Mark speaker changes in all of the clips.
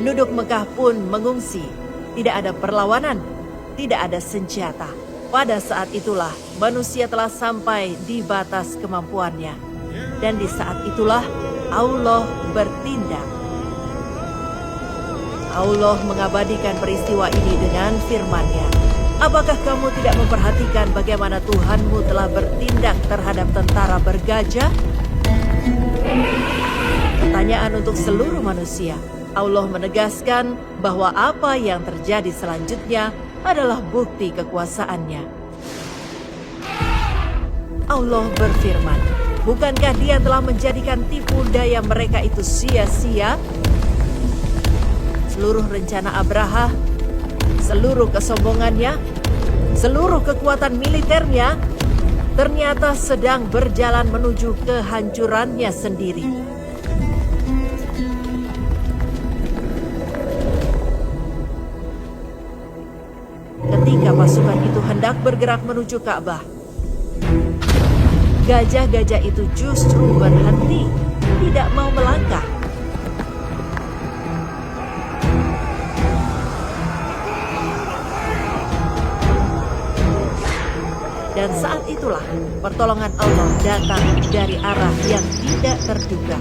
Speaker 1: Penduduk Mekah pun mengungsi. Tidak ada perlawanan, tidak ada senjata. Pada saat itulah manusia telah sampai di batas kemampuannya. Dan di saat itulah Allah bertindak. Allah mengabadikan peristiwa ini dengan firman-Nya. Apakah kamu tidak memperhatikan bagaimana Tuhanmu telah bertindak terhadap tentara bergajah? Pertanyaan untuk seluruh manusia. Allah menegaskan bahwa apa yang terjadi selanjutnya adalah bukti kekuasaannya. Allah berfirman, bukankah Dia telah menjadikan tipu daya mereka itu sia-sia? Seluruh rencana Abraha, seluruh kesombongannya, seluruh kekuatan militernya, ternyata sedang berjalan menuju kehancurannya sendiri. Ketika pasukan itu hendak bergerak menuju Ka'bah, gajah-gajah itu justru berhenti, tidak mau melangkah. Dan saat itulah pertolongan Allah datang dari arah yang tidak terduga.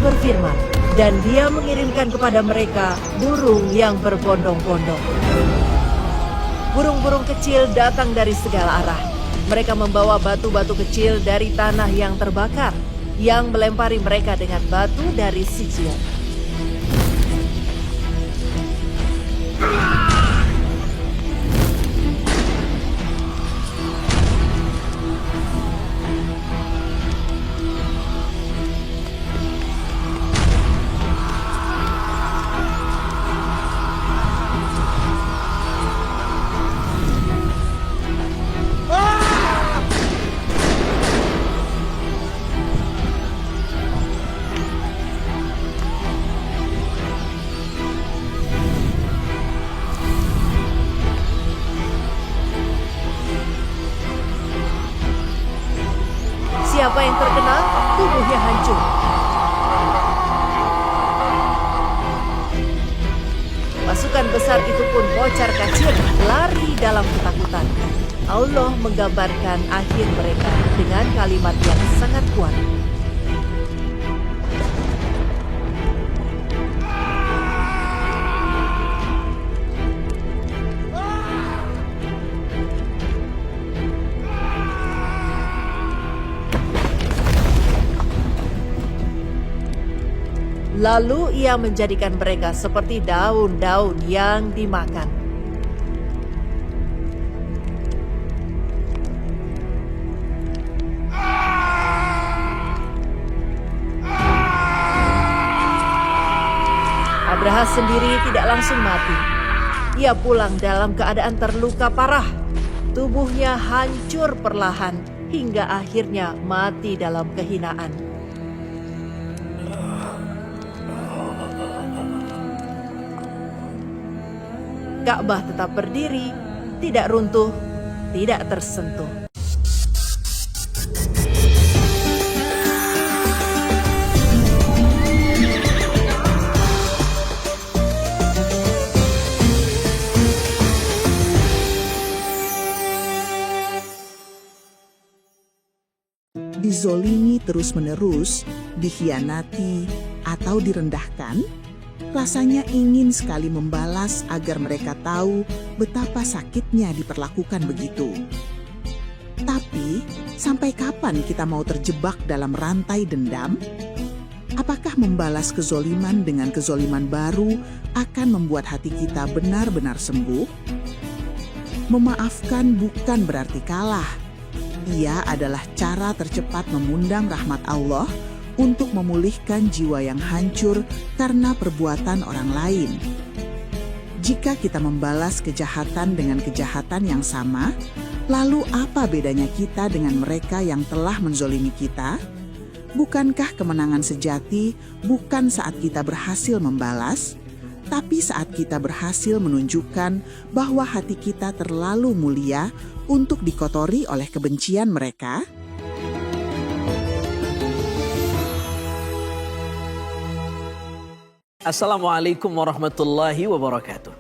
Speaker 1: Berfirman, dan Dia mengirimkan kepada mereka burung yang berbondong-bondong. Burung-burung kecil datang dari segala arah. Mereka membawa batu-batu kecil dari tanah yang terbakar, yang melempari mereka dengan batu dari sijil. Siapa yang terkena, tubuhnya hancur. Pasukan besar itu pun kocar-kacir, lari dalam ketakutan. Allah menggambarkan akhir mereka dengan kalimat yang sangat kuat. Lalu Ia menjadikan mereka seperti daun-daun yang dimakan. Abraha sendiri tidak langsung mati. Ia pulang dalam keadaan terluka parah. Tubuhnya hancur perlahan hingga akhirnya mati dalam kehinaan. Ka'bah tetap berdiri, tidak runtuh, tidak tersentuh.
Speaker 2: Dizolimi terus-menerus, dikhianati, atau direndahkan, rasanya ingin sekali membalas agar mereka tahu betapa sakitnya diperlakukan begitu. Tapi, sampai kapan kita mau terjebak dalam rantai dendam? Apakah membalas kezoliman dengan kezoliman baru akan membuat hati kita benar-benar sembuh? Memaafkan bukan berarti kalah. Ia adalah cara tercepat mengundang rahmat Allah untuk memulihkan jiwa yang hancur karena perbuatan orang lain. Jika kita membalas kejahatan dengan kejahatan yang sama, lalu apa bedanya kita dengan mereka yang telah menzolimi kita? Bukankah kemenangan sejati bukan saat kita berhasil membalas, tapi saat kita berhasil menunjukkan bahwa hati kita terlalu mulia untuk dikotori oleh kebencian mereka?
Speaker 3: Assalamualaikum warahmatullahi wabarakatuh.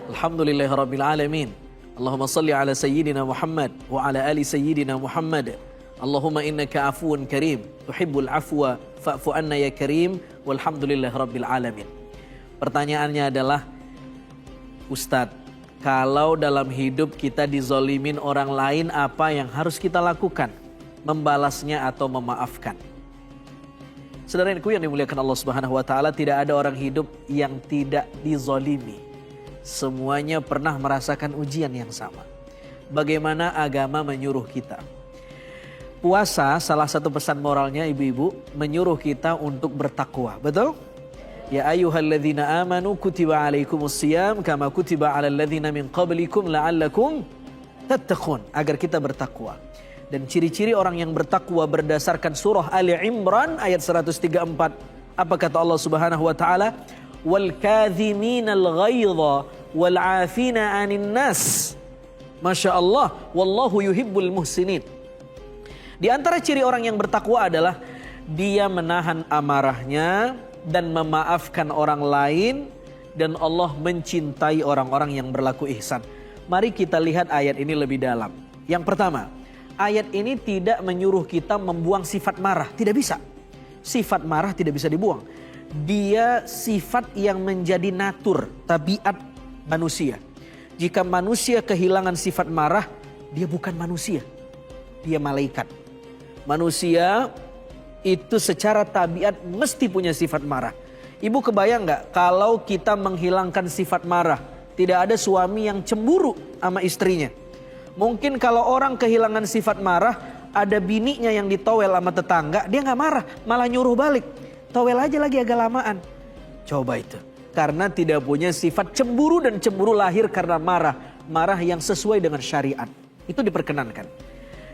Speaker 3: Alhamdulillahirabbil alamin. Allahumma salli ala sayyidina Muhammad wa ala ali sayyidina Muhammad. Allahumma innaka afuwun karim, tuhibbul afwa fa'fu anna ya karim, walhamdulillahirabbil alamin. Pertanyaannya adalah, Ustadz, kalau dalam hidup kita dizolimin orang lain, apa yang harus kita lakukan? Membalasnya atau memaafkan? Saudaraku yang dimuliakan Allah Subhanahu wa taala, tidak ada orang hidup yang tidak dizolimi. Semuanya pernah merasakan ujian yang sama. Bagaimana agama menyuruh kita? Puasa, salah satu pesan moralnya ibu-ibu, menyuruh kita untuk bertakwa. Betul? Ya ayyuhalladzina amanu kutiba alaikumusiyam kama kutiba alal ladzina min qablikum la'allakum tattaqun. Agar kita bertakwa. Dan ciri-ciri orang yang bertakwa berdasarkan surah Ali Imran ayat 134. Apa kata Allah Subhanahu wa taala? Wal kadhiminal ghaidha wal 'afina 'anil nas. Masya Allah, wallahu yuhibbul muhsinin. Di antara ciri orang yang bertakwa adalah dia menahan amarahnya dan memaafkan orang lain, dan Allah mencintai orang-orang yang berlaku ihsan. Mari kita lihat ayat ini lebih dalam. Yang pertama, ayat ini tidak menyuruh kita membuang sifat marah, tidak bisa. Sifat marah tidak bisa dibuang. Dia sifat yang menjadi natur, tabiat manusia. Jika manusia kehilangan sifat marah, dia bukan manusia, dia malaikat. Manusia itu secara tabiat mesti punya sifat marah. Ibu kebayang nggak kalau kita menghilangkan sifat marah? Tidak ada suami yang cemburu sama istrinya. Mungkin kalau orang kehilangan sifat marah, ada bininya yang ditowel sama tetangga, dia nggak marah, malah nyuruh balik. Towel aja lagi agak lamaan. Coba itu. Karena tidak punya sifat cemburu, dan cemburu lahir karena marah. Marah yang sesuai dengan syariat. Itu diperkenankan.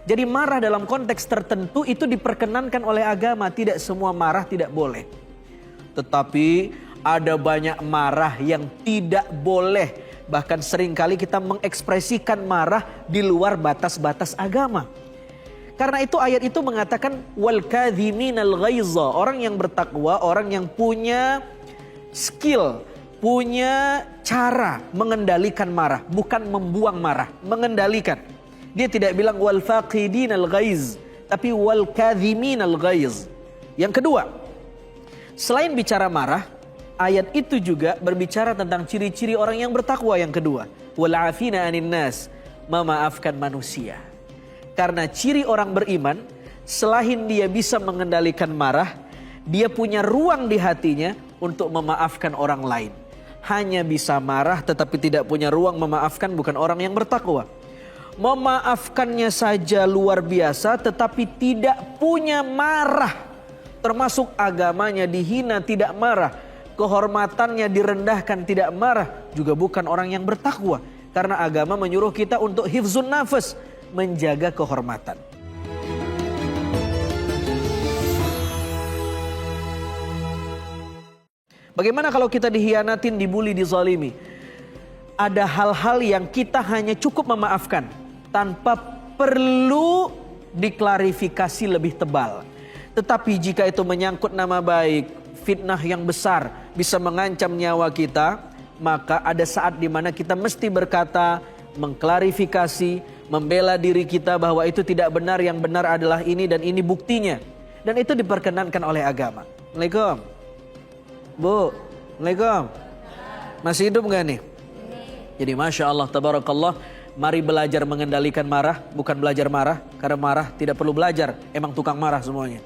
Speaker 3: Jadi marah dalam konteks tertentu itu diperkenankan oleh agama. Tidak semua marah tidak boleh. Tetapi ada banyak marah yang tidak boleh. Bahkan seringkali kita mengekspresikan marah di luar batas-batas agama. Karena itu ayat itu mengatakan wal kadhiminal ghaiza. Orang yang bertakwa, orang yang punya skill, punya cara mengendalikan marah, bukan membuang marah, mengendalikan. Dia tidak bilang wal faqidinal ghaiz, tapi wal kadhiminal ghaiz. Yang kedua, selain bicara marah, ayat itu juga berbicara tentang ciri-ciri orang yang bertakwa yang kedua. Wal afina 'anil nas, memaafkan manusia. Karena ciri orang beriman, selain dia bisa mengendalikan marah, dia punya ruang di hatinya untuk memaafkan orang lain. Hanya bisa marah tetapi tidak punya ruang memaafkan, bukan orang yang bertakwa. Memaafkannya saja luar biasa tetapi tidak punya marah. Termasuk agamanya dihina tidak marah. Kehormatannya direndahkan tidak marah. Juga bukan orang yang bertakwa. Karena agama menyuruh kita untuk hifzun nafas, menjaga kehormatan. Bagaimana kalau kita dikhianatin, dibully, dizalimi? Ada hal-hal yang kita hanya cukup memaafkan tanpa perlu diklarifikasi lebih tebal. Tetapi jika itu menyangkut nama baik, fitnah yang besar, bisa mengancam nyawa kita, maka ada saat di mana kita mesti berkata, mengklarifikasi, membela diri kita bahwa itu tidak benar, yang benar adalah ini dan ini buktinya. Dan itu diperkenankan oleh agama. Assalamualaikum. Bu, Assalamualaikum. Masih hidup gak nih? Jadi Masya Allah, Tabarakallah. Mari belajar mengendalikan marah, bukan belajar marah. Karena marah tidak perlu belajar, emang tukang marah semuanya.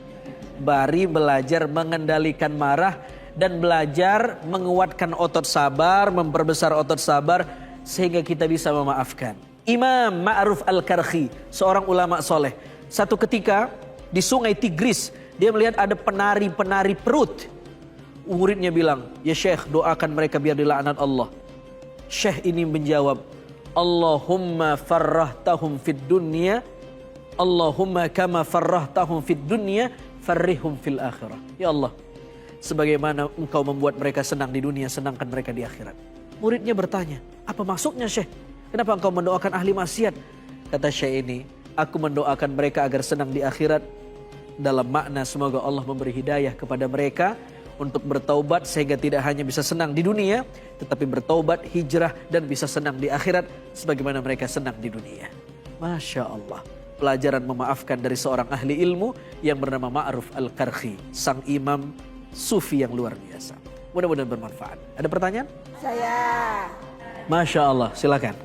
Speaker 3: Mari belajar mengendalikan marah dan belajar menguatkan otot sabar, memperbesar otot sabar sehingga kita bisa memaafkan. Imam Ma'ruf Al-Karkhi, seorang ulama soleh. Satu ketika di sungai Tigris, dia melihat ada penari-penari perut. Muridnya bilang, ya Syekh, doakan mereka biar dilaknat Allah. Syekh ini menjawab, Allahumma farrahtahum fid dunya, Allahumma kama farrahtahum fid dunya, farrihum fil akhirah. Ya Allah, sebagaimana engkau membuat mereka senang di dunia, senangkan mereka di akhirat. Muridnya bertanya, apa maksudnya Syekh? Kenapa engkau mendoakan ahli maksiat? Kata Syekh ini, aku mendoakan mereka agar senang di akhirat, dalam makna semoga Allah memberi hidayah kepada mereka untuk bertaubat sehingga tidak hanya bisa senang di dunia, tetapi bertaubat, hijrah, dan bisa senang di akhirat sebagaimana mereka senang di dunia. Masya Allah. Pelajaran memaafkan dari seorang ahli ilmu yang bernama Ma'ruf Al-Qarhi, sang imam sufi yang luar biasa. Mudah-mudahan bermanfaat. Ada pertanyaan?
Speaker 4: Saya.
Speaker 3: Masya Allah, silakan.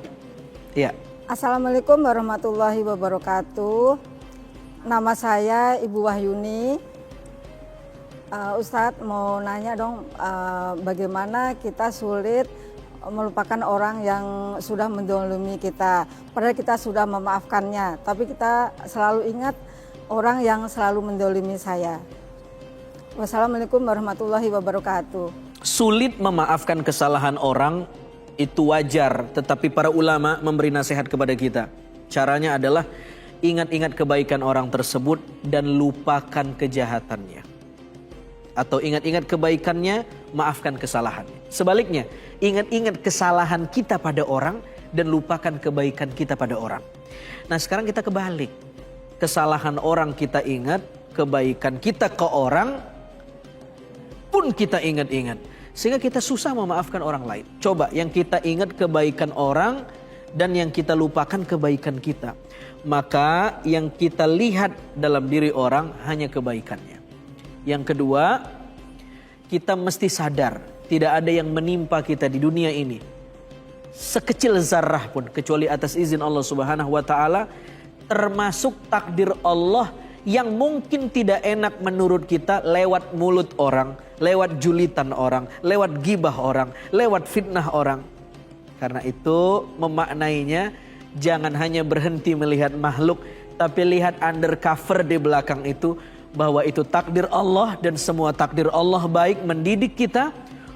Speaker 3: Ya.
Speaker 4: Assalamualaikum warahmatullahi wabarakatuh. Nama saya Ibu Wahyuni. Ustadz mau nanya dong, bagaimana kita sulit melupakan orang yang sudah mendolimi kita. Padahal kita sudah memaafkannya, tapi kita selalu ingat orang yang selalu mendolimi saya. Wassalamualaikum warahmatullahi wabarakatuh.
Speaker 3: Sulit memaafkan kesalahan orang itu wajar, tetapi para ulama memberi nasihat kepada kita. Caranya adalah ingat-ingat kebaikan orang tersebut dan lupakan kejahatannya. Atau ingat-ingat kebaikannya, maafkan kesalahannya. Sebaliknya, ingat-ingat kesalahan kita pada orang dan lupakan kebaikan kita pada orang. Nah sekarang kita kebalik. Kesalahan orang kita ingat, kebaikan kita ke orang pun kita ingat-ingat. Sehingga kita susah memaafkan orang lain. Coba yang kita ingat kebaikan orang dan yang kita lupakan kebaikan kita. Maka yang kita lihat dalam diri orang hanya kebaikannya. Yang kedua, kita mesti sadar tidak ada yang menimpa kita di dunia ini sekecil zarrah pun kecuali atas izin Allah Subhanahu wa taala, termasuk takdir Allah yang mungkin tidak enak menurut kita lewat mulut orang, lewat julitan orang, lewat gibah orang, lewat fitnah orang. Karena itu memaknainya jangan hanya berhenti melihat makhluk, tapi lihat undercover di belakang itu, bahwa itu takdir Allah dan semua takdir Allah baik mendidik kita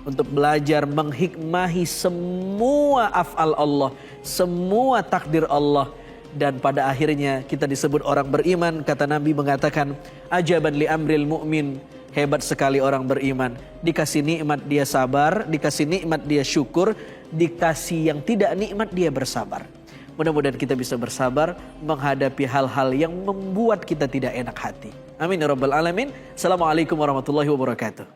Speaker 3: untuk belajar menghikmahi semua af'al Allah, semua takdir Allah. Dan pada akhirnya kita disebut orang beriman. Kata Nabi mengatakan, ajaban li amril mu'min, hebat sekali orang beriman. Dikasih nikmat dia sabar, dikasih nikmat dia syukur, dikasih yang tidak nikmat dia bersabar. Mudah-mudahan kita bisa bersabar menghadapi hal-hal yang membuat kita tidak enak hati. Amin ya rabbal alamin. Assalamualaikum warahmatullahi wabarakatuh.